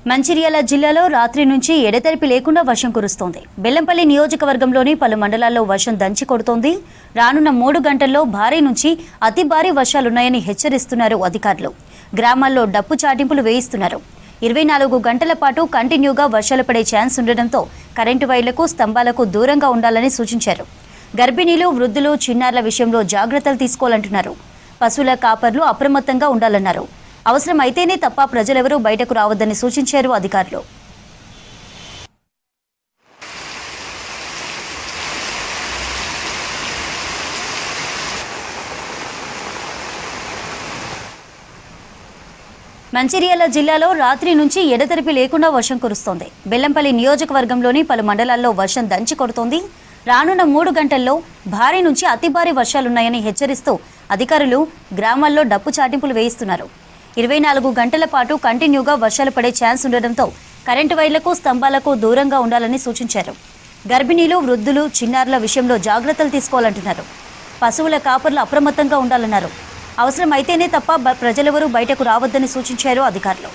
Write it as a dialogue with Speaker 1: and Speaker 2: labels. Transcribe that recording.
Speaker 1: మంచిర్యాల జిల్లాలో రాత్రి నుంచి ఎడతెరిపి లేకుండా వర్షం కురుస్తోంది. బెల్లంపల్లి నియోజకవర్గంలోని పలు మండలాల్లో వర్షం దంచి కొడుతోంది. రానున్న 3 గంటల్లో భారీ నుంచి అతి భారీ వర్షాలున్నాయని హెచ్చరిస్తున్నారు అధికారులు. గ్రామాల్లో డప్పు చాటింపులు వేయిస్తున్నారు. 24 గంటల పాటు కంటిన్యూగా వర్షాలు పడే ఛాన్స్ ఉండడంతో కరెంటు వైర్లకు, స్తంభాలకు దూరంగా ఉండాలని సూచించారు. గర్భిణీలు, వృద్ధులు, చిన్నారుల విషయంలో జాగ్రత్తలు తీసుకోవాలంటున్నారు. పశువుల కాపర్లు అప్రమత్తంగా ఉండాలన్నారు. అవసరం అయితేనే తప్ప ప్రజలెవరూ బయటకు రావద్దని సూచించారు అధికారులు. మంచిర్యాల జిల్లాలో రాత్రి నుంచి ఎడతెరిపి లేకుండా వర్షం కురుస్తోంది. బెల్లంపల్లి నియోజకవర్గంలోని పలు మండలాల్లో వర్షం దంచి కొడుతోంది. రానున్న 3 గంటల్లో భారీ నుంచి అతి భారీ వర్షాలున్నాయని హెచ్చరిస్తూ అధికారులు గ్రామాల్లో డప్పు చాటింపులు వేయిస్తున్నారు. 24 గంటల పాటు కంటిన్యూగా వర్షాలు పడే ఛాన్స్ ఉండడంతో కరెంటు వైర్లకు, స్తంభాలకు దూరంగా ఉండాలని సూచించారు. గర్భిణీలు, వృద్ధులు, చిన్నారుల విషయంలో జాగ్రత్తలు తీసుకోవాలంటున్నారు. పశువుల కాపర్లు అప్రమత్తంగా ఉండాలన్నారు. అవసరం అయితేనే తప్ప ప్రజలెవరూ బయటకు రావద్దని సూచించారు అధికారులు.